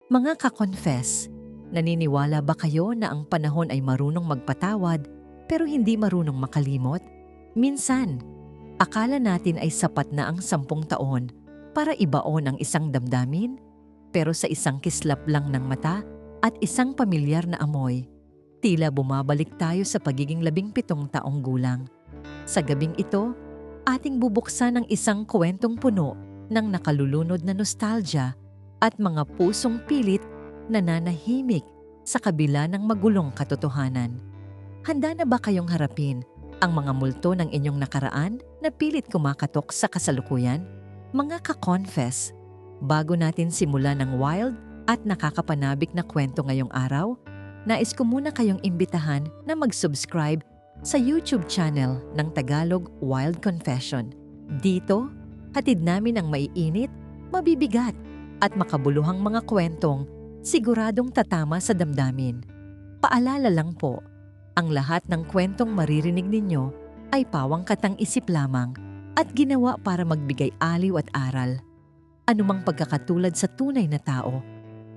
Mga ka-confess, naniniwala ba kayo na ang panahon ay marunong magpatawad pero hindi marunong makalimot? Minsan, akala natin ay sapat na ang 10 taon para ibaon ang isang damdamin, pero sa isang kislap lang ng mata at isang pamilyar na amoy, tila bumabalik tayo sa pagiging 17 taong gulang. Sa gabing ito, ating bubuksan ang isang kwentong puno ng nakalulunod na nostalgia at mga pusong pilit na nanahimik sa kabila ng magulong katotohanan. Handa na ba kayong harapin ang mga multo ng inyong nakaraan na pilit kumakatok sa kasalukuyan? Mga ka-confess, bago natin simulan ng wild at nakakapanabik na kwento ngayong araw, nais ko muna kayong imbitahan na mag-subscribe sa YouTube channel ng Tagalog Wild Confession. Dito, hatid namin ang maiinit, mabibigat at makabuluhang mga kwentong siguradong tatama sa damdamin. Paalala lang po, ang lahat ng kwentong maririnig ninyo ay pawang katang-isip lamang at ginawa para magbigay aliw at aral. Anumang pagkakatulad sa tunay na tao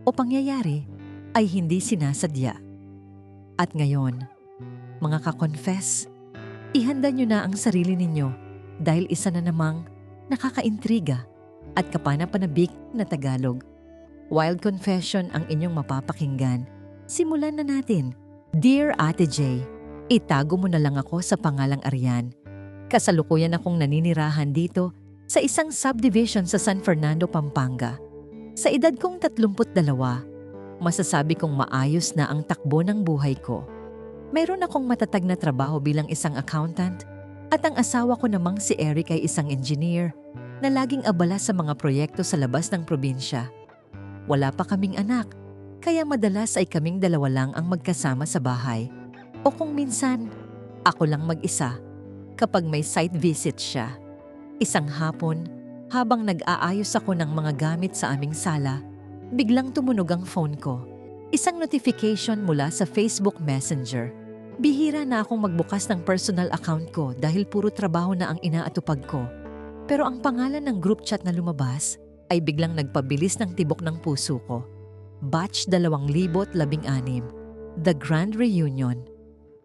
o pangyayari ay hindi sinasadya. At ngayon, mga ka-confess, ihanda nyo na ang sarili ninyo dahil isa na namang nakakaintriga at kapanapanabik na Tagalog. Wild Confession ang inyong mapapakinggan. Simulan na natin. Dear Ate J, itago mo na lang ako sa pangalang Arian. Kasalukuyan akong naninirahan dito sa isang subdivision sa San Fernando, Pampanga. Sa edad kong 32, masasabi kong maayos na ang takbo ng buhay ko. Mayroon akong matatag na trabaho bilang isang accountant at ang asawa ko namang si Eric ay isang engineer na laging abala sa mga proyekto sa labas ng probinsya. Wala pa kaming anak, kaya madalas ay kaming dalawa lang ang magkasama sa bahay. O kung minsan, ako lang mag-isa kapag may site visit siya. Isang hapon, habang nag-aayos ako ng mga gamit sa aming sala, biglang tumunog ang phone ko. Isang notification mula sa Facebook Messenger. Bihira na akong magbukas ng personal account ko dahil puro trabaho na ang inaatupag ko. Pero ang pangalan ng group chat na lumabas ay biglang nagpabilis ng tibok ng puso ko. Batch 2016, The Grand Reunion.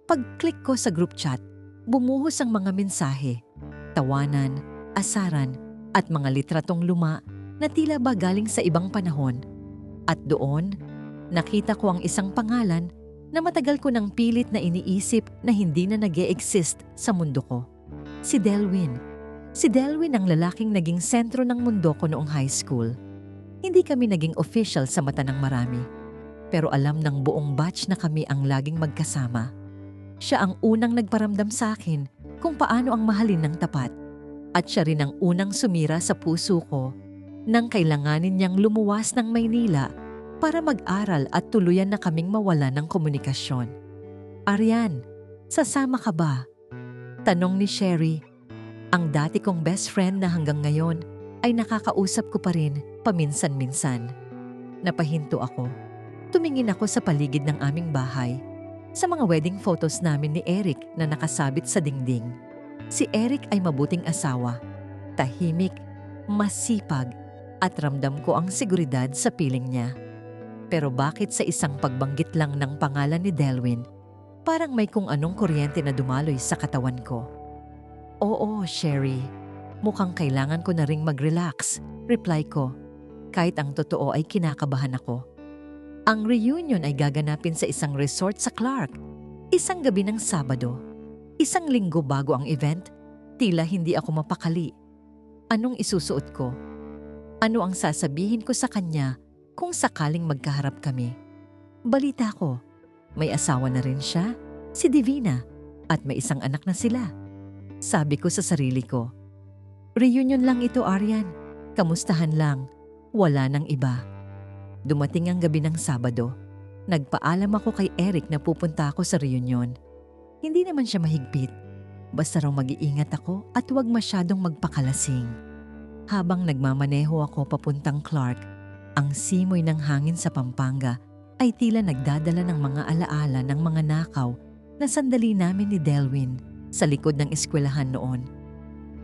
Pag-click ko sa group chat, bumuhos ang mga mensahe, tawanan, asaran, at mga litratong luma na tila ba galing sa ibang panahon. At doon, nakita ko ang isang pangalan na matagal ko nang pilit na iniisip na hindi na nag-e-exist sa mundo ko. Si Delwin. Si Delwin ang lalaking naging sentro ng mundo ko noong high school. Hindi kami naging official sa mata ng marami, pero alam ng buong batch na kami ang laging magkasama. Siya ang unang nagparamdam sa akin kung paano ang mahalin ng tapat, at siya rin ang unang sumira sa puso ko nang kailanganin niyang lumuwas ng Maynila para mag-aral at tuluyan na kaming mawala ng komunikasyon. Arian, sasama ka ba? Tanong ni Sherry, ang dati kong best friend na hanggang ngayon ay nakakausap ko pa rin paminsan-minsan. Napahinto ako. Tumingin ako sa paligid ng aming bahay, sa mga wedding photos namin ni Eric na nakasabit sa dingding. Si Eric ay mabuting asawa, tahimik, masipag, at ramdam ko ang seguridad sa piling niya. Pero bakit sa isang pagbanggit lang ng pangalan ni Delwin, parang may kung anong kuryente na dumaloy sa katawan ko? Oo, Sherry. Mukhang kailangan ko na ring mag-relax, reply ko. Kahit ang totoo ay kinakabahan ako. Ang reunion ay gaganapin sa isang resort sa Clark. Isang gabi ng Sabado. Isang linggo bago ang event, tila hindi ako mapakali. Anong isusuot ko? Ano ang sasabihin ko sa kanya kung sakaling magkaharap kami? Balita ko, may asawa na rin siya, si Divina, at may isang anak na sila. Sabi ko sa sarili ko, reunion lang ito, Arian. Kamustahan lang, wala nang iba. Dumating ang gabi ng Sabado. Nagpaalam ako kay Eric na pupunta ako sa reunion. Hindi naman siya mahigpit. Basta raw mag-iingat ako at huwag masyadong magpakalasing. Habang nagmamaneho ako papuntang Clark, ang simoy ng hangin sa Pampanga ay tila nagdadala ng mga alaala ng mga nakaw na sandali namin ni Delwin sa likod ng eskwelahan noon.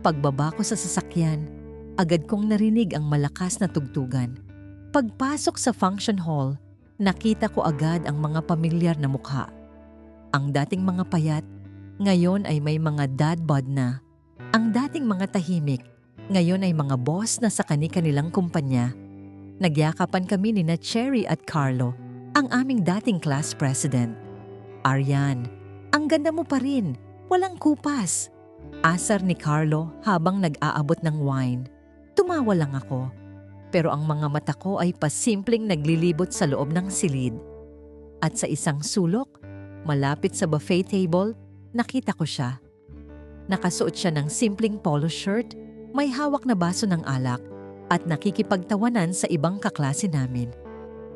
Pagbaba ko sa sasakyan, agad kong narinig ang malakas na tugtugan. Pagpasok sa function hall, nakita ko agad ang mga pamilyar na mukha. Ang dating mga payat, ngayon ay may mga dad bod na. Ang dating mga tahimik, ngayon ay mga boss na sa kani-kanilang kumpanya. Nagyakapan kami ni Cherry at Carlo, ang aming dating class president. "Arian, ang ganda mo pa rin, walang kupas." Asar ni Carlo habang nag-aabot ng wine. Tumawa lang ako, pero ang mga mata ko ay pasimpleng naglilibot sa loob ng silid. At sa isang sulok, malapit sa buffet table, nakita ko siya. Nakasuot siya ng simpleng polo shirt, may hawak na baso ng alak, at nakikipagtawanan sa ibang kaklase namin.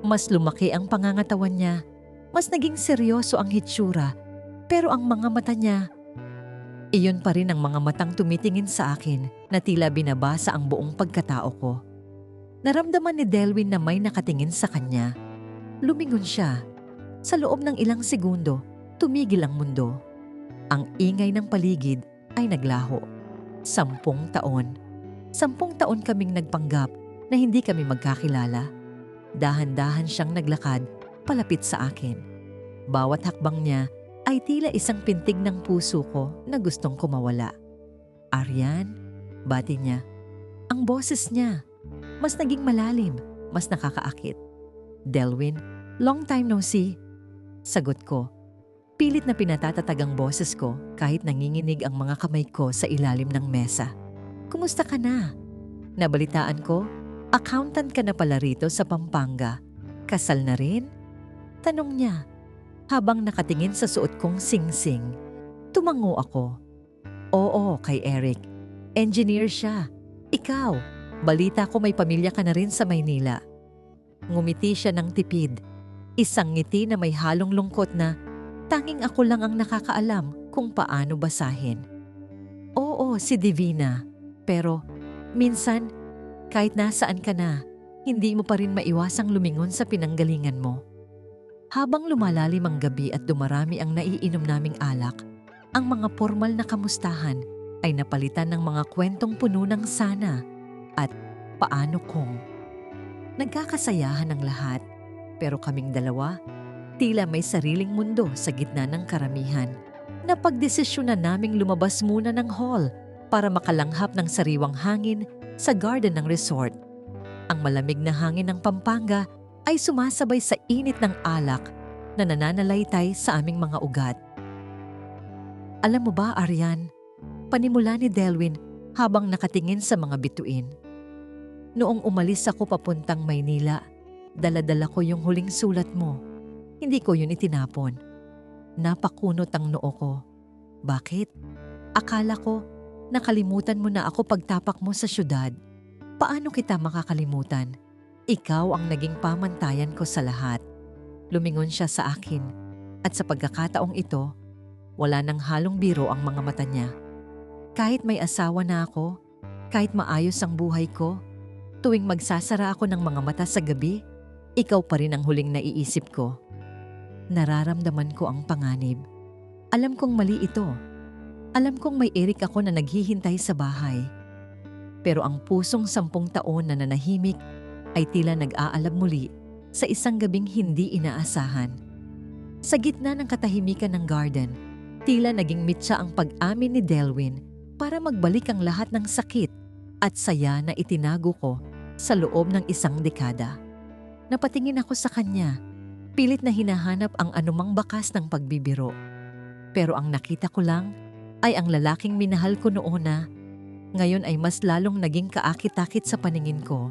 Mas lumaki ang pangangatawan niya, mas naging seryoso ang hitsura, pero ang mga mata niya, iyon pa rin ang mga matang tumitingin sa akin na tila binabasa ang buong pagkatao ko. Naramdaman ni Delwin na may nakatingin sa kanya. Lumingon siya. Sa loob ng ilang segundo, tumigil ang mundo. Ang ingay ng paligid ay naglaho. 10 taon. 10 taon kaming nagpanggap na hindi kami magkakilala. Dahan-dahan siyang naglakad palapit sa akin. Bawat hakbang niya ay tila isang pintig ng puso ko na gustong kumawala. "Arian," bati niya. Ang boses niya, mas naging malalim, mas nakakaakit. "Delwin, long time no see." Sagot ko. Pilit na pinatatatag ang boses ko kahit nanginginig ang mga kamay ko sa ilalim ng mesa. "Kumusta ka na? Nabalitaan ko, accountant ka na pala rito sa Pampanga. Kasal na rin?" Tanong niya habang nakatingin sa suot kong singsing. Tumango ako. "Oo, kay Eric. Engineer siya. Ikaw, balita ko may pamilya ka na rin sa Maynila." Ngumiti siya ng tipid. Isang ngiti na may halong lungkot na tanging ako lang ang nakakaalam kung paano basahin. "Oo, si Divina. Pero minsan, kahit nasaan ka na, hindi mo pa rin maiwasang lumingon sa pinanggalingan mo." Habang lumalalim ang gabi at dumarami ang naiinom naming alak, ang mga formal na kamustahan ay napalitan ng mga kwentong puno ng sana at paano kung. Nagkakasayahan ang lahat, pero kaming dalawa, tila may sariling mundo sa gitna ng karamihan. Napagdesisyonan naming lumabas muna ng hall para makalanghap ng sariwang hangin sa garden ng resort. Ang malamig na hangin ng Pampanga ay sumasabay sa init ng alak na nananalaytay sa aming mga ugat. "Alam mo ba, Arian?" Panimula ni Delwin habang nakatingin sa mga bituin. "Noong umalis ako papuntang Maynila, dala-dala ko yung huling sulat mo. Hindi ko yun itinapon. Napakunot ang noo ko. Bakit? Akala ko nakalimutan mo na ako pagtapak mo sa syudad. Paano kita makakalimutan? Ikaw ang naging pamantayan ko sa lahat." Lumingon siya sa akin at sa pagkakataong ito, wala nang halong biro ang mga mata niya. "Kahit may asawa na ako, kahit maayos ang buhay ko, tuwing magsasara ako ng mga mata sa gabi, ikaw pa rin ang huling naiisip ko." Nararamdaman ko ang panganib. Alam kong mali ito. Alam kong may Eric ako na naghihintay sa bahay. Pero ang pusong 10 taon na nanahimik ay tila nag-aalab muli sa isang gabing hindi inaasahan. Sa gitna ng katahimikan ng garden, tila naging mitsa ang pag-amin ni Delwin para magbalik ang lahat ng sakit at saya na itinago ko sa loob ng 1 dekada. Napatingin ako sa kanya, pilit na hinahanap ang anumang bakas ng pagbibiro. Pero ang nakita ko lang ay ang lalaking minahal ko noon na ngayon ay mas lalong naging kaakit-akit sa paningin ko.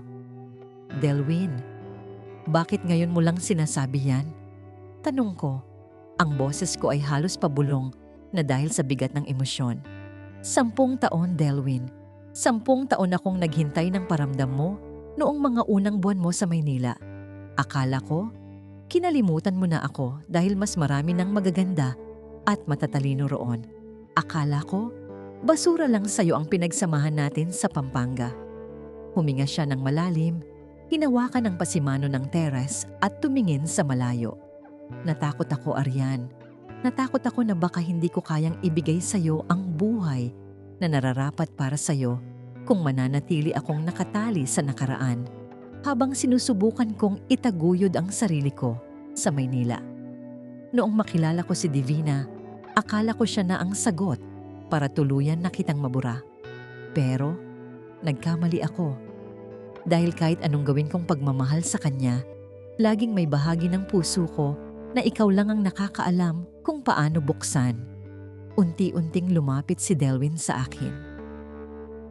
"Delwin, bakit ngayon mo lang sinasabi yan?" Tanong ko. Ang boses ko ay halos pabulong na dahil sa bigat ng emosyon. 10 taon, Delwin. 10 taon akong naghintay ng paramdam mo noong mga unang buwan mo sa Maynila. Akala ko, kinalimutan mo na ako dahil mas marami ng magaganda at matatalino roon. Akala ko, basura lang sa'yo ang pinagsamahan natin sa Pampanga. Huminga siya ng malalim, hinawakan ang pasimano ng teres at tumingin sa malayo. Natakot ako, Arian. Natakot ako na baka hindi ko kayang ibigay sa'yo ang buhay na nararapat para sa'yo kung mananatili akong nakatali sa nakaraan. habang sinusubukan kong itaguyod ang sarili ko sa Maynila. Noong makilala ko si Divina, akala ko siya na ang sagot para tuluyan na kitang mabura. Pero nagkamali ako. Dahil kahit anong gawin kong pagmamahal sa kanya, laging may bahagi ng puso ko na ikaw lang ang nakakaalam kung paano buksan. Unti-unting lumapit si Delwin sa akin.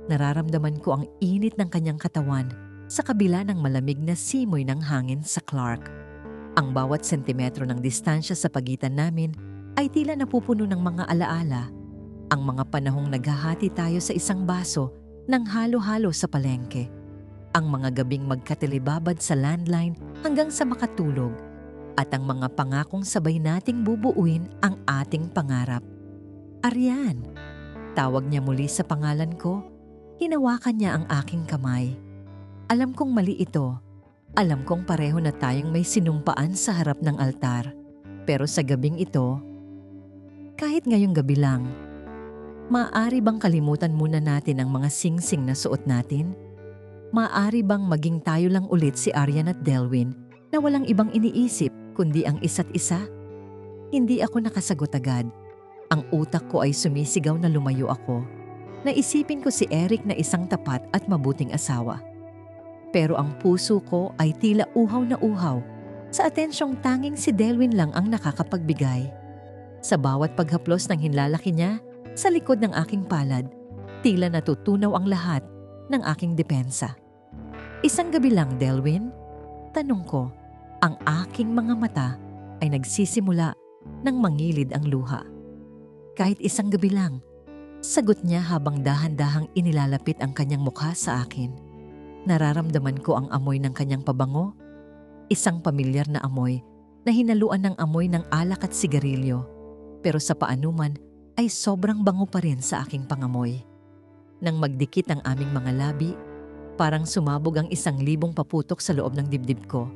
Nararamdaman ko ang init ng kanyang katawan sa kabila ng malamig na simoy ng hangin sa Clark. Ang bawat sentimetro ng distansya sa pagitan namin ay tila napupuno ng mga alaala. Ang mga panahong naghahati tayo sa isang baso ng halo-halo sa palengke. Ang mga gabing magkatilibabad sa landline hanggang sa makatulog. At ang mga pangakong sabay nating bubuuin ang ating pangarap. Arian, tawag niya muli sa pangalan ko. Hinawakan niya ang aking kamay. Alam kong mali ito. Alam kong pareho na tayong may sinumpaan sa harap ng altar. Pero sa gabing ito, kahit ngayong gabi lang, maaari bang kalimutan muna natin ang mga singsing na suot natin? Maaari bang maging tayo lang ulit si Arian at Delwin na walang ibang iniisip kundi ang isa't isa? Hindi ako nakasagot agad. Ang utak ko ay sumisigaw na lumayo ako. Naisipin ko si Eric na isang tapat at mabuting asawa. Pero ang puso ko ay tila uhaw na uhaw sa atensyong tanging si Delwin lang ang nakakapagbigay. Sa bawat paghaplos ng hinlalaki niya sa likod ng aking palad, tila natutunaw ang lahat ng aking depensa. Isang gabi lang, Delwin? Tanong ko, ang aking mga mata ay nagsisimula nang mangilid ang luha. Kahit isang gabi lang, sagot niya habang dahan-dahang inilalapit ang kanyang mukha sa akin. Nararamdaman ko ang amoy ng kanyang pabango, isang pamilyar na amoy na hinaluan ng amoy ng alak at sigarilyo, pero sa paanuman ay sobrang bango pa rin sa aking pangamoy. Nang magdikit ang aming mga labi, parang sumabog ang 1,000 paputok sa loob ng dibdib ko.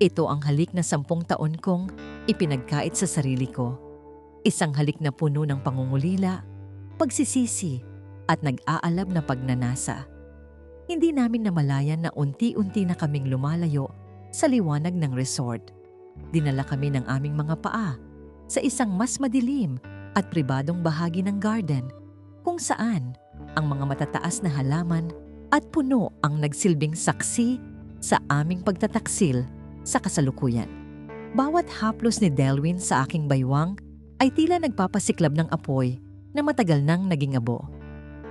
Ito ang halik na 10 taon kong ipinagkait sa sarili ko. Isang halik na puno ng pangungulila, pagsisisi at nag-aalab na pagnanasa. Hindi namin namalayan na unti-unti na kaming lumalayo sa liwanag ng resort. Dinala kami ng aming mga paa sa isang mas madilim at pribadong bahagi ng garden kung saan ang mga matataas na halaman at puno ang nagsilbing saksi sa aming pagtataksil sa kasalukuyan. Bawat haplos ni Delwin sa aking baywang ay tila nagpapasiklab ng apoy na matagal nang naging abo.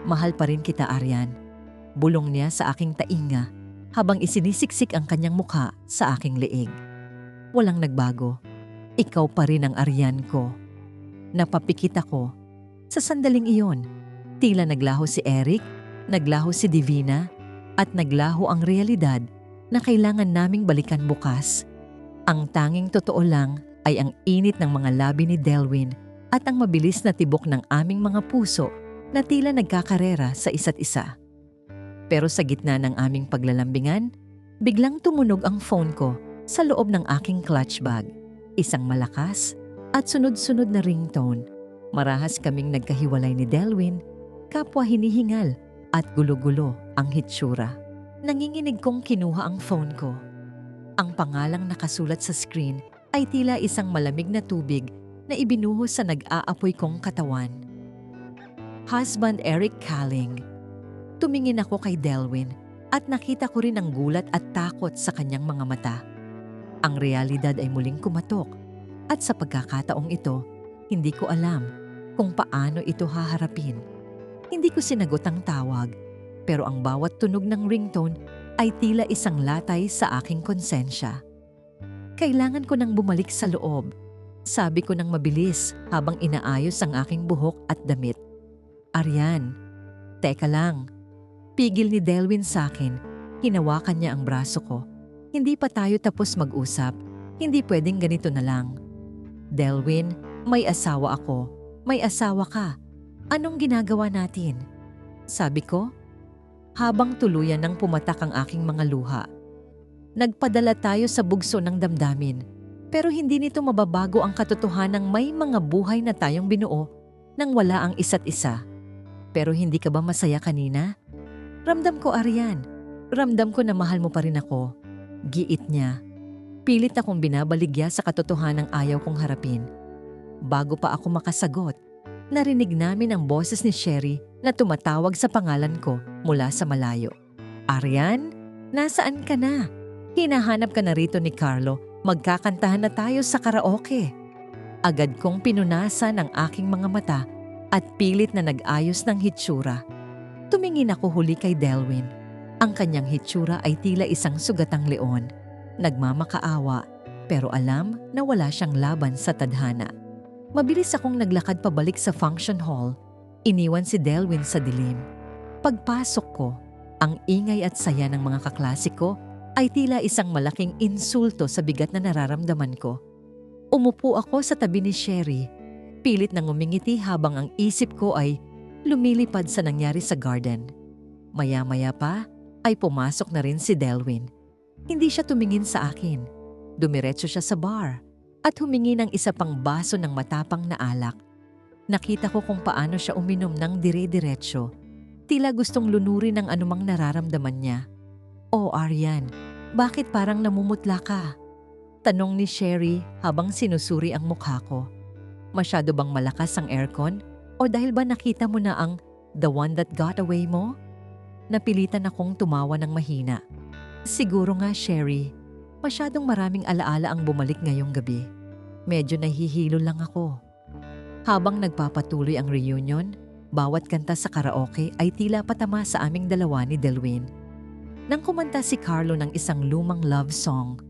Mahal pa rin kita, Arian. Bulong niya sa aking tainga habang isinisiksik ang kanyang mukha sa aking leeg. Walang nagbago. Ikaw pa rin ang Arian ko. Napapikit ako. Sa sandaling iyon, tila naglaho si Eric, naglaho si Divina, at naglaho ang realidad na kailangan naming balikan bukas. Ang tanging totoo lang ay ang init ng mga labi ni Delwin at ang mabilis na tibok ng aming mga puso na tila nagkakarera sa isa't isa. Pero sa gitna ng aming paglalambingan, biglang tumunog ang phone ko sa loob ng aking clutch bag. Isang malakas at sunod-sunod na ringtone. Marahas kaming nagkahiwalay ni Delwin, kapwa hinihingal at gulo-gulo ang hitsura. Nanginginig kong kinuha ang phone ko. Ang pangalang nakasulat sa screen ay tila isang malamig na tubig na ibinuhos sa nag-aapoy kong katawan. Husband Eric Calling. Tumingin ako kay Delwin at nakita ko rin ang gulat at takot sa kanyang mga mata. Ang realidad ay muling kumatok at sa pagkakataong ito, hindi ko alam kung paano ito haharapin. Hindi ko sinagot ang tawag, pero ang bawat tunog ng ringtone ay tila isang latay sa aking konsensya. Kailangan ko nang bumalik sa loob. Sabi ko nang mabilis habang inaayos ang aking buhok at damit. Arian, teka lang. Pigil ni Delwin sa akin. Hinawakan niya ang braso ko. Hindi pa tayo tapos mag-usap. Hindi pwedeng ganito na lang. Delwin, may asawa ako. May asawa ka. Anong ginagawa natin? Sabi ko, habang tuluyan nang pumatak ang aking mga luha. Nagpadala tayo sa bugso ng damdamin. Pero hindi nito mababago ang katotohanang may mga buhay na tayong binuo nang wala ang isa't isa. Pero hindi ka ba masaya kanina? Ramdam ko, Arian. Ramdam ko na mahal mo pa rin ako. Giit niya. Pilit akong binabaligya sa katotohanang ayaw kong harapin. Bago pa ako makasagot, narinig namin ang boses ni Sherry na tumatawag sa pangalan ko mula sa malayo. Arian, nasaan ka na? Hinahanap ka na rito ni Carlo. Magkakantahan na tayo sa karaoke. Agad kong pinunasan ang aking mga mata at pilit na nag-ayos ng hitsura. Tumingin ako huli kay Delwyn. Ang kanyang hitsura ay tila isang sugatang leon. Nagmamakaawa, pero alam na wala siyang laban sa tadhana. Mabilis akong naglakad pabalik sa function hall. Iniwan si Delwyn sa dilim. Pagpasok ko, ang ingay at saya ng mga kaklase ko ay tila isang malaking insulto sa bigat na nararamdaman ko. Umupo ako sa tabi ni Sherry. Pilit nang umingiti habang ang isip ko ay lumilipad sa nangyari sa garden. Maya-maya pa ay pumasok na rin si Delwyn. Hindi siya tumingin sa akin. Dumiretso siya sa bar at humingi ng isa pang baso ng matapang na alak. Nakita ko kung paano siya uminom ng dire-diretso. Tila gustong lunurin ang anumang nararamdaman niya. "Oh, Arian, bakit parang namumutla ka?" Tanong ni Sherry habang sinusuri ang mukha ko. Masyado bang malakas ang aircon? O dahil ba nakita mo na ang "The One That Got Away" mo? Napilitan akong tumawa ng mahina. Siguro nga, Sherry. Masyadong maraming alaala ang bumalik ngayong gabi. Medyo nahihilo lang ako. Habang nagpapatuloy ang reunion, bawat kanta sa karaoke ay tila patama sa aming dalawa ni Delwyn. Nang kumanta si Carlo ng isang lumang love song,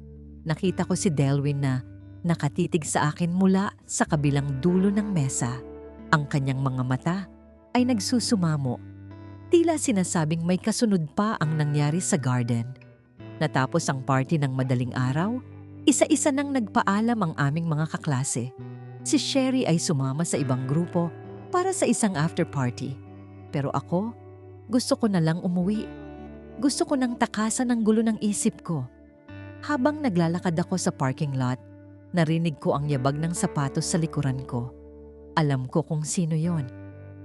nakita ko si Delwyn na nakatitig sa akin mula sa kabilang dulo ng mesa. Ang kanyang mga mata ay nagsusumamo. Tila sinasabing may kasunod pa ang nangyari sa garden. Natapos ang party ng madaling araw, isa-isa nang nagpaalam ang aming mga kaklase. Si Sherry ay sumama sa ibang grupo para sa isang after party. Pero ako, gusto ko na lang umuwi. Gusto ko nang takasan ang gulo ng isip ko. Habang naglalakad ako sa parking lot, narinig ko ang yabag ng sapatos sa likuran ko. Alam ko kung sino yon.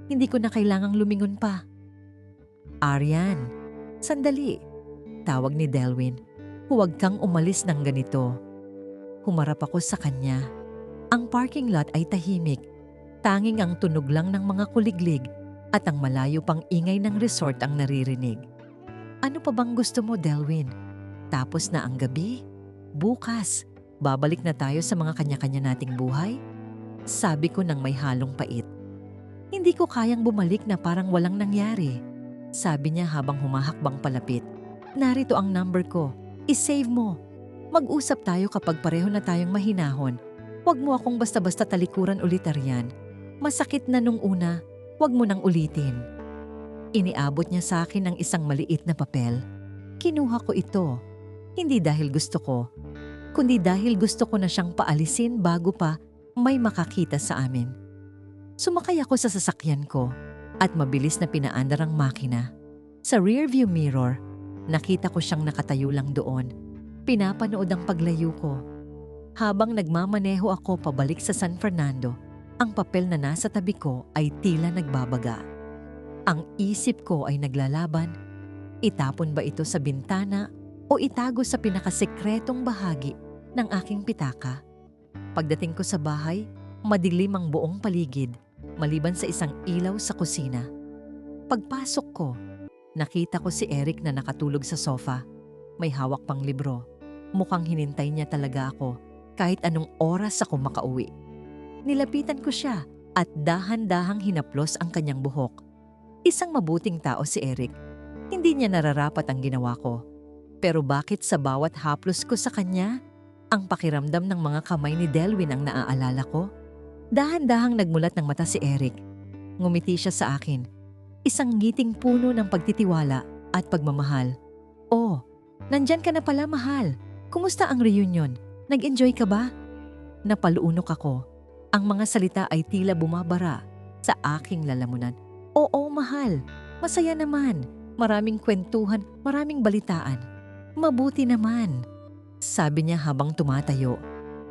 Hindi ko na kailangang lumingon pa. "Arian, sandali," tawag ni Delwyn. "Huwag kang umalis ng ganito." Humarap ako sa kanya. Ang parking lot ay tahimik. Tanging ang tunog lang ng mga kuliglig at ang malayo pang ingay ng resort ang naririnig. "Ano pa bang gusto mo, Delwyn? Tapos na ang gabi? Bukas, babalik na tayo sa mga kanya-kanya nating buhay?" Sabi ko nang may halong pait. "Hindi ko kayang bumalik na parang walang nangyari," sabi niya habang humahakbang palapit. "Narito ang number ko. I-save mo. Mag-usap tayo kapag pareho na tayong mahinahon. Huwag mo akong basta-basta talikuran ulit, Arian. Masakit na nung una, huwag mo nang ulitin." Iniabot niya sa akin ang isang maliit na papel. Kinuha ko ito. Hindi dahil gusto ko, kundi dahil gusto ko na siyang paalisin bago pa may makakita sa amin. Sumakay ako sa sasakyan ko at mabilis na pinaandar ang makina. Sa rearview mirror, nakita ko siyang nakatayo lang doon. Pinapanood ang paglayo ko. Habang nagmamaneho ako pabalik sa San Fernando, ang papel na nasa tabi ko ay tila nagbabaga. Ang isip ko ay naglalaban. Itapon ba ito sa bintana o itago sa pinakasekretong bahagi ng aking pitaka? Pagdating ko sa bahay, madilim ang buong paligid, maliban sa isang ilaw sa kusina. Pagpasok ko, nakita ko si Eric na nakatulog sa sofa. May hawak pang libro. Mukhang hinintay niya talaga ako kahit anong oras ako makauwi. Nilapitan ko siya at dahan-dahang hinaplos ang kanyang buhok. Isang mabuting tao si Eric. Hindi niya nararapat ang ginawa ko. Pero bakit sa bawat haplos ko sa kanya, ang pakiramdam ng mga kamay ni Delwyn ang naaalala ko? Dahan-dahang nagmulat ng mata si Eric. Ngumiti siya sa akin. Isang ngiting puno ng pagtitiwala at pagmamahal. "Oh, nandyan ka na pala, mahal. Kumusta ang reunion? Nag-enjoy ka ba?" Napaluunok ako. Ang mga salita ay tila bumabara sa aking lalamunan. "Oo, mahal. Masaya naman. Maraming kwentuhan, maraming balitaan. Mabuti naman," sabi niya habang tumatayo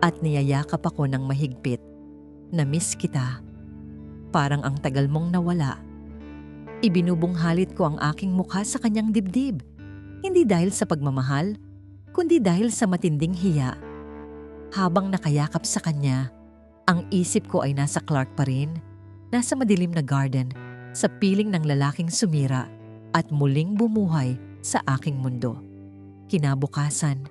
at niyayakap ako ng mahigpit. "Na-miss kita. Parang ang tagal mong nawala." Ibinubunghalit ko ang aking mukha sa kanyang dibdib. Hindi dahil sa pagmamahal, kundi dahil sa matinding hiya. Habang nakayakap sa kanya, ang isip ko ay nasa Clark pa rin, nasa madilim na garden, sa piling ng lalaking sumira at muling bumuhay sa aking mundo. Kinabukasan,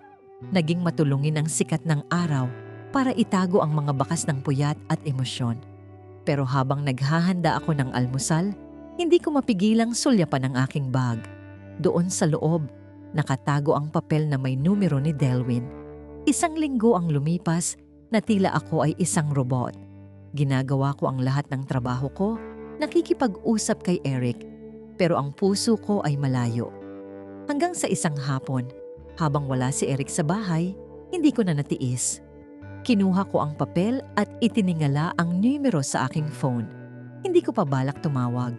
naging matulungin ang sikat ng araw para itago ang mga bakas ng puyat at emosyon. Pero habang naghahanda ako ng almusal, hindi ko mapigilang sulyapan ang aking bag. Doon sa loob, nakatago ang papel na may numero ni Delwyn. 1 linggo ang lumipas na tila ako ay isang robot. Ginagawa ko ang lahat ng trabaho ko, nakikipag-usap kay Eric, pero ang puso ko ay malayo. Hanggang sa isang hapon, habang wala si Eric sa bahay, hindi ko na natiis. Kinuha ko ang papel at itiningala ang numero sa aking phone. Hindi ko pa balak tumawag.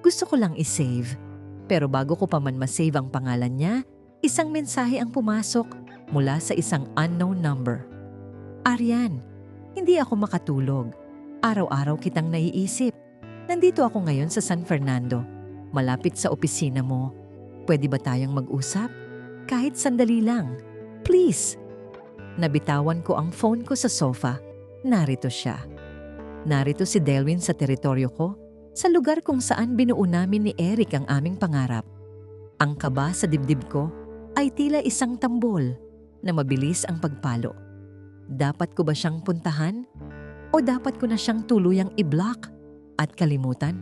Gusto ko lang isave. Pero bago ko pa man masave ang pangalan niya, isang mensahe ang pumasok mula sa isang unknown number. Arian, hindi ako makatulog. Araw-araw kitang naiisip. Nandito ako ngayon sa San Fernando, malapit sa opisina mo. Pwede ba tayong mag-usap? Kahit sandali lang. Please. Nabitawan ko ang phone ko sa sofa. Narito siya. Narito si Delwyn sa teritoryo ko, sa lugar kung saan binuo namin ni Eric ang aming pangarap. Ang kaba sa dibdib ko ay tila isang tambol na mabilis ang pagpalo. Dapat ko ba siyang puntahan? O dapat ko na siyang tuluyang i-block at kalimutan?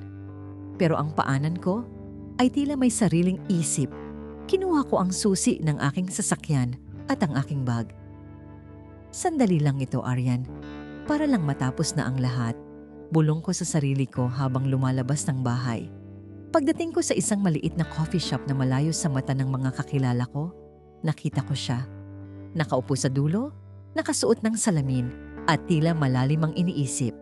Pero ang paanan ko ay tila may sariling isip. Kinuha ko ang susi ng aking sasakyan at ang aking bag. Sandali lang ito, Arian. Para lang matapos na ang lahat. Bulong ko sa sarili ko habang lumalabas ng bahay. Pagdating ko sa isang maliit na coffee shop na malayo sa mata ng mga kakilala ko, nakita ko siya. Nakaupo sa dulo, nakasuot ng salamin at tila malalim ang iniisip.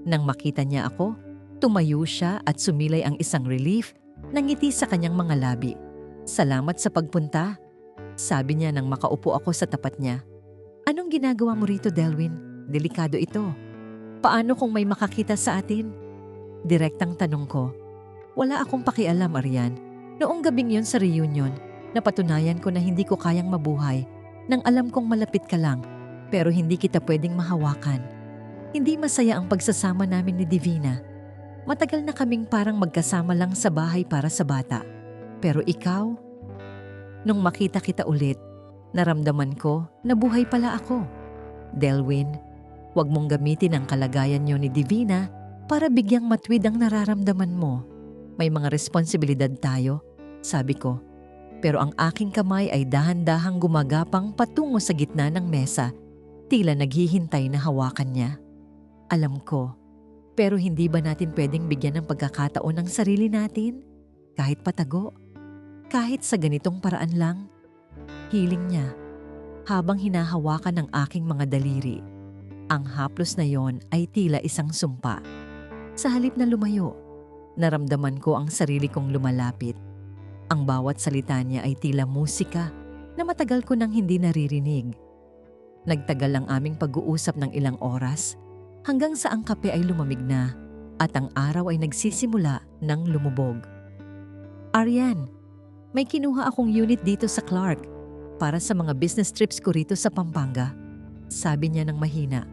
Nang makita niya ako, tumayo siya at sumilay ang isang relief na ngiti sa kanyang mga labi. Salamat sa pagpunta, sabi niya nang makaupo ako sa tapat niya. Anong ginagawa mo rito, Delwyn? Delikado ito. Paano kung may makakita sa atin? Direktang tanong ko. Wala akong pakialam, Arian. Noong gabing yon sa reunion, napatunayan ko na hindi ko kayang mabuhay nang alam kong malapit ka lang, pero hindi kita pwedeng mahawakan. Hindi masaya ang pagsasama namin ni Divina. Matagal na kaming parang magkasama lang sa bahay para sa bata. Pero ikaw, nung makita kita ulit, naramdaman ko na buhay pala ako. Delwyn, huwag mong gamitin ang kalagayan niyo ni Divina para bigyang matwid ang nararamdaman mo. May mga responsibilidad tayo, sabi ko. Pero ang aking kamay ay dahan-dahang gumagapang patungo sa gitna ng mesa, tila naghihintay na hawakan niya. Alam ko, pero hindi ba natin pwedeng bigyan ng pagkakataon ng sarili natin? Kahit patago? Kahit sa ganitong paraan lang? Hiling niya, habang hinahawakan ng aking mga daliri. Ang haplos na yon ay tila isang sumpa. Sa halip na lumayo, naramdaman ko ang sarili kong lumalapit. Ang bawat salita niya ay tila musika na matagal ko nang hindi naririnig. Nagtagal ang aming pag-uusap ng ilang oras hanggang sa ang kape ay lumamig na at ang araw ay nagsisimula ng lumubog. Arian, may kinuha akong unit dito sa Clark para sa mga business trips ko rito sa Pampanga. Sabi niya ng mahina,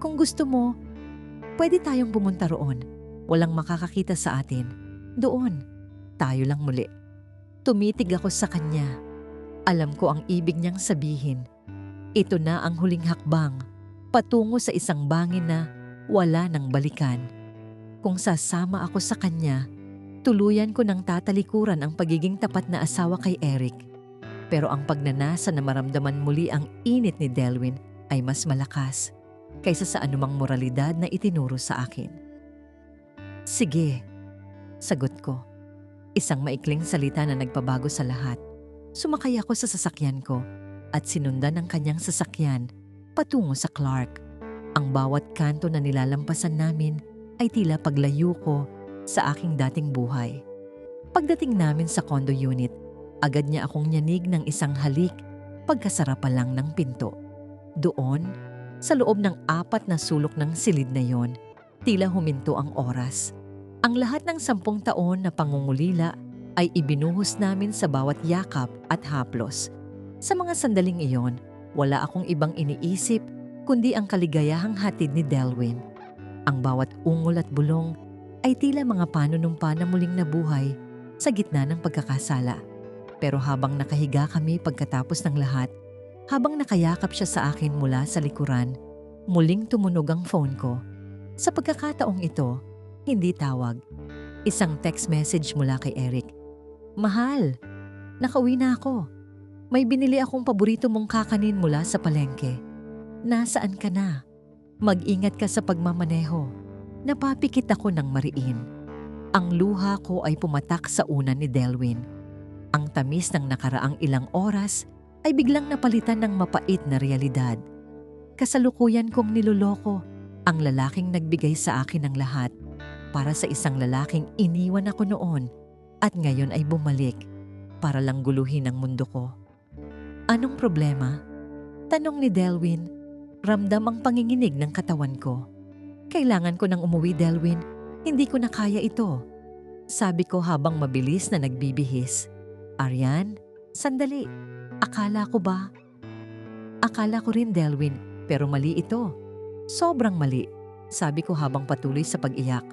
kung gusto mo, pwede tayong pumunta roon. Walang makakakita sa atin. Doon, tayo lang muli. Tumitig ako sa kanya. Alam ko ang ibig niyang sabihin. Ito na ang huling hakbang, patungo sa isang bangin na wala nang balikan. Kung sasama ako sa kanya, tuluyan ko nang tatalikuran ang pagiging tapat na asawa kay Eric. Pero ang pagnanasa na maramdaman muli ang init ni Delwyn ay mas malakas kaysa sa anumang moralidad na itinuro sa akin. Sige, sagot ko. Isang maikling salita na nagpabago sa lahat. Sumakay ako sa sasakyan ko at sinundan ang kanyang sasakyan patungo sa Clark. Ang bawat kanto na nilalampasan namin ay tila paglayo ko sa aking dating buhay. Pagdating namin sa condo unit, agad niya akong nyanig ng isang halik pagkasara pa lang ng pinto. Doon, sa loob ng 4 na sulok ng silid na yon, tila huminto ang oras. Ang lahat ng 10 taon na pangungulila ay ibinuhos namin sa bawat yakap at haplos. Sa mga sandaling iyon, wala akong ibang iniisip kundi ang kaligayahang hatid ni Delwyn. Ang bawat ungol at bulong ay tila mga panunumpa na muling nabuhay sa gitna ng pagkakasala. Pero habang nakahiga kami pagkatapos ng lahat, habang nakayakap siya sa akin mula sa likuran, muling tumunog ang phone ko. Sa pagkakataong ito, hindi tawag. Isang text message mula kay Eric. "Mahal, nakauwi na ako. May binili akong paborito mong kakanin mula sa palengke. Nasaan ka na? Mag-ingat ka sa pagmamaneho." Napapikit ako ng mariin. Ang luha ko ay pumatak sa unan ni Delwyn. Ang tamis ng nakaraang ilang oras ay biglang napalitan ng mapait na realidad. Kasalukuyan kong niloloko ang lalaking nagbigay sa akin ng lahat para sa isang lalaking iniwan ako noon at ngayon ay bumalik para lang guluhin ang mundo ko. "Anong problema?" tanong ni Delwyn. Ramdam ang panginginig ng katawan ko. "Kailangan ko nang umuwi, Delwyn. Hindi ko na kaya ito," sabi ko habang mabilis na nagbibihis. "Arian, sandali. Akala ko ba?" "Akala ko rin, Delwyn, pero mali ito. Sobrang mali," sabi ko habang patuloy sa pag-iyak.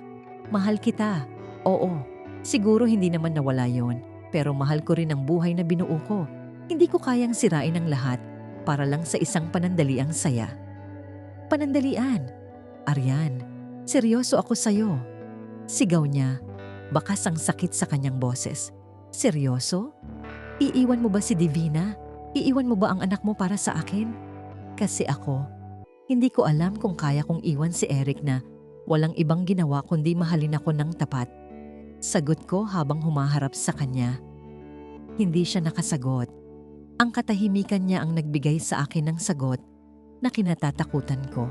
"Mahal kita. Oo, siguro hindi naman nawala yon, pero mahal ko rin ang buhay na binuo ko. Hindi ko kayang sirain ang lahat para lang sa isang panandaliang saya." "Panandalian? Arian, seryoso ako sa'yo." Sigaw niya. Bakas ang sakit sa kanyang boses. "Seryoso? Iiwan mo ba si Divina? Iiwan mo ba ang anak mo para sa akin? Kasi ako, hindi ko alam kung kaya kong iwan si Eric na walang ibang ginawa kundi mahalin ako ng tapat." Sagot ko habang humaharap sa kanya. Hindi siya nakasagot. Ang katahimikan niya ang nagbigay sa akin ng sagot na kinatatakutan ko.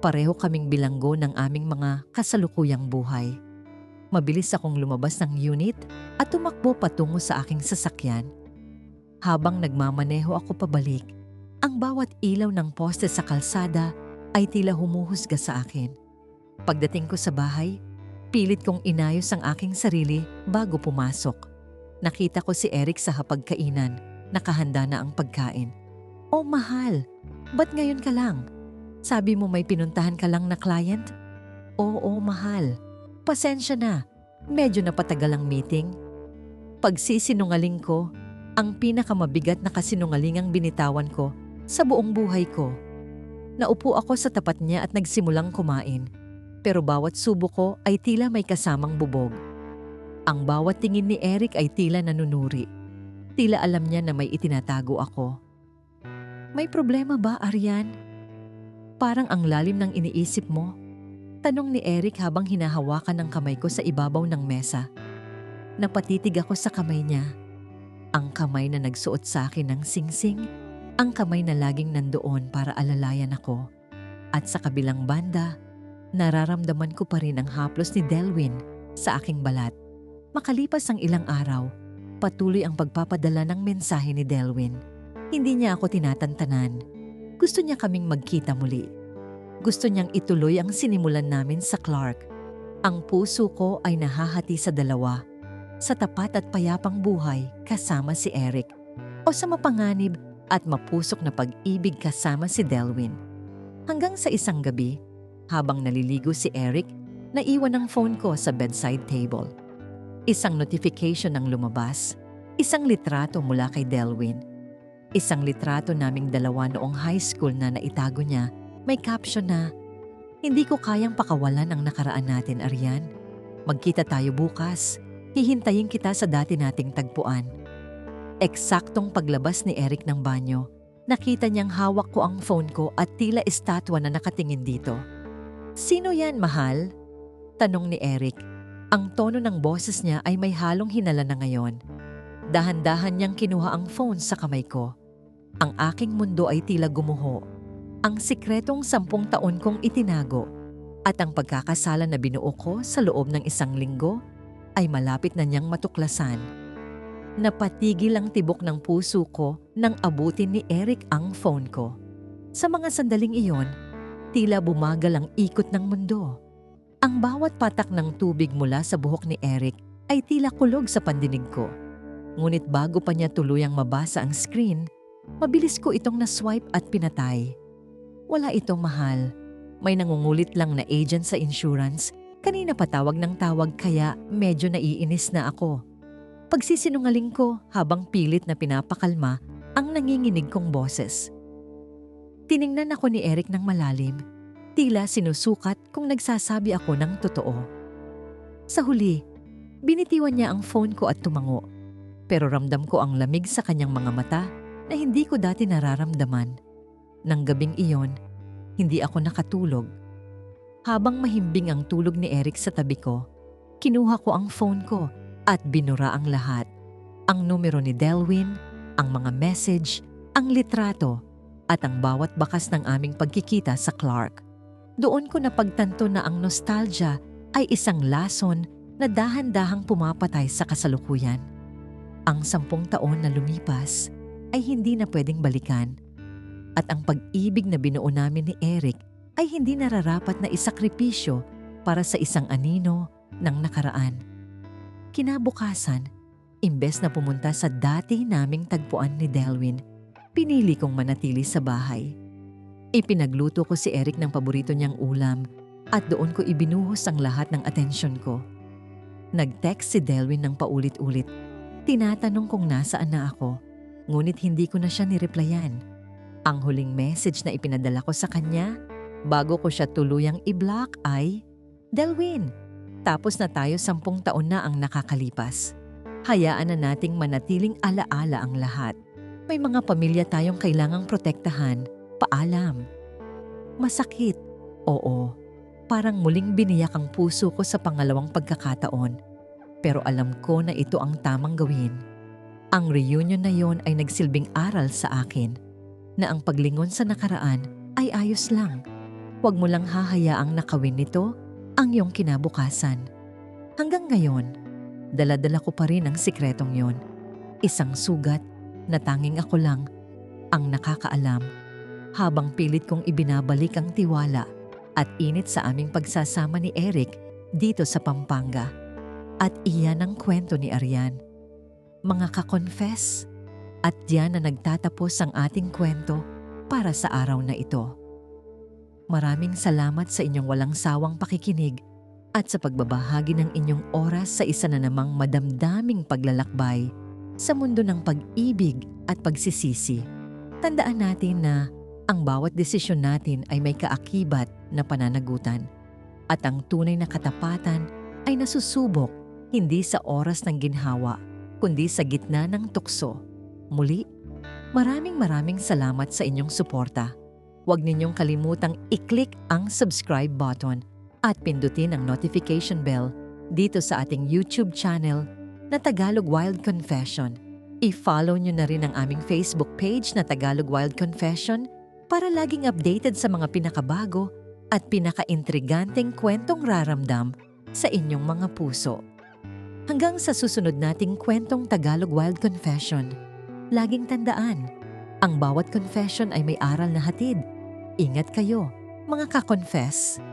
Pareho kaming bilanggo ng aming mga kasalukuyang buhay. Mabilis akong lumabas ng unit at tumakbo patungo sa aking sasakyan. Habang nagmamaneho ako pabalik, ang bawat ilaw ng poste sa kalsada ay tila humuhusga sa akin. Pagdating ko sa bahay, pilit kong inayos ang aking sarili bago pumasok. Nakita ko si Eric sa hapagkainan, nakahanda na ang pagkain. "Oh mahal, ba't ngayon ka lang? Sabi mo may pinuntahan ka lang na client?" "Oo mahal, pasensya na, medyo napatagal ang meeting." Pagsisinungaling ko, ang pinakamabigat na kasinungalingang binitawan ko sa buong buhay ko. Naupo ako sa tapat niya at nagsimulang kumain, pero bawat subo ko ay tila may kasamang bubog. Ang bawat tingin ni Eric ay tila nanunuri. Tila alam niya na may itinatago ako. "May problema ba, Arian? Parang ang lalim ng iniisip mo?" tanong ni Eric habang hinahawakan ng kamay ko sa ibabaw ng mesa. Napatitig ako sa kamay niya. Ang kamay na nagsuot sa akin ng singsing, ang kamay na laging nandoon para alalayan ako. At sa kabilang banda, nararamdaman ko pa rin ang haplos ni Delwyn sa aking balat. Makalipas ang ilang araw, patuloy ang pagpapadala ng mensahe ni Delwyn. Hindi niya ako tinatantanan. Gusto niya kaming magkita muli. Gusto niyang ituloy ang sinimulan namin sa Clark. Ang puso ko ay nahahati sa dalawa, sa tapat at payapang buhay kasama si Eric, o sa mapanganib at mapusok na pag-ibig kasama si Delwyn. Hanggang sa isang gabi, habang naliligo si Eric, naiwan ang phone ko sa bedside table. Isang notification ang lumabas, isang litrato mula kay Delwyn. Isang litrato naming dalawa noong high school na naitago niya. May caption na, "Hindi ko kayang pakawalan ang nakaraan natin, Arian. Magkita tayo bukas. Hihintayin kita sa dati nating tagpuan." Eksaktong paglabas ni Eric ng banyo, nakita niyang hawak ko ang phone ko at tila estatwa na nakatingin dito. "Sino yan, mahal?" tanong ni Eric. Ang tono ng boses niya ay may halong hinala na ngayon. Dahan-dahan niyang kinuha ang phone sa kamay ko. Ang aking mundo ay tila gumuho. Ang sikretong 10 taon kong itinago at ang pagkakasala na binuo ko sa loob ng isang linggo ay malapit na niyang matuklasan. Napatigil ang tibok ng puso ko nang abutin ni Eric ang phone ko. Sa mga sandaling iyon, tila bumagal ang ikot ng mundo. Ang bawat patak ng tubig mula sa buhok ni Eric ay tila kulog sa pandinig ko. Ngunit bago pa niya tuluyang mabasa ang screen, mabilis ko itong na-swipe at pinatay. Wala itong mahal. May nangungulit lang na agent sa insurance. Kanina pa tawag ng tawag kaya medyo naiinis na ako. Pagsisinungaling ko habang pilit na pinapakalma ang nanginginig kong boses. Tiningnan ako ni Eric ng malalim. Tila sinusukat kung nagsasabi ako ng totoo. Sa huli, binitiwan niya ang phone ko at tumango. Pero ramdam ko ang lamig sa kanyang mga mata na hindi ko dati nararamdaman. Nang gabing iyon, hindi ako nakatulog. Habang mahimbing ang tulog ni Eric sa tabi ko, kinuha ko ang phone ko at binura ang lahat. Ang numero ni Delwyn, ang mga message, ang litrato, at ang bawat bakas ng aming pagkikita sa Clark. Doon ko napagtanto na ang nostalgia ay isang lason na dahan-dahang pumapatay sa kasalukuyan. Ang 10 taon na lumipas ay hindi na pwedeng balikan. At ang pag-ibig na binuo namin ni Eric ay hindi nararapat na isakripisyo para sa isang anino ng nakaraan. Kinabukasan, imbes na pumunta sa dati naming tagpuan ni Delwyn, pinili kong manatili sa bahay. Ipinagluto ko si Eric ng paborito niyang ulam at doon ko ibinuhos ang lahat ng atensyon ko. Nag-text si Delwyn ng paulit-ulit. Tinatanong kung nasaan na ako, ngunit hindi ko na siya nireplyan. Ang huling message na ipinadala ko sa kanya, bago ko siya tuluyang i-block ay, "Delwyn, tapos na tayo 10 taon na ang nakakalipas. Hayaan na nating manatiling alaala ang lahat. May mga pamilya tayong kailangang protektahan. Paalam." Masakit, oo. Parang muling biniyak ang puso ko sa pangalawang pagkakataon. Pero alam ko na ito ang tamang gawin. Ang reunion na yon ay nagsilbing aral sa akin na ang paglingon sa nakaraan ay ayos lang. Huwag mo lang hahayaang nakawin nito ang iyong kinabukasan. Hanggang ngayon, dala-dala ko pa rin ang sikretong yon. Isang sugat na tanging ako lang ang nakakaalam. Habang pilit kong ibinabalik ang tiwala at init sa aming pagsasama ni Eric dito sa Pampanga. At iyan ang kwento ni Arian. Mga ka-confess, at diyan na nagtatapos ang ating kwento para sa araw na ito. Maraming salamat sa inyong walang sawang pakikinig at sa pagbabahagi ng inyong oras sa isa na namang madamdaming paglalakbay sa mundo ng pag-ibig at pagsisisi. Tandaan natin na ang bawat desisyon natin ay may kaakibat na pananagutan at ang tunay na katapatan ay nasusubok hindi sa oras ng ginhawa kundi sa gitna ng tukso. Muli, maraming salamat sa inyong suporta. Huwag ninyong kalimutang i-click ang subscribe button at pindutin ang notification bell dito sa ating YouTube channel na Tagalog Wild Confession. I-follow nyo na rin ang aming Facebook page na Tagalog Wild Confession para laging updated sa mga pinakabago at pinaka-intriganteng kwentong raramdam sa inyong mga puso. Hanggang sa susunod nating kwentong Tagalog Wild Confession, laging tandaan, ang bawat confession ay may aral na hatid. Ingat kayo, mga ka-confess!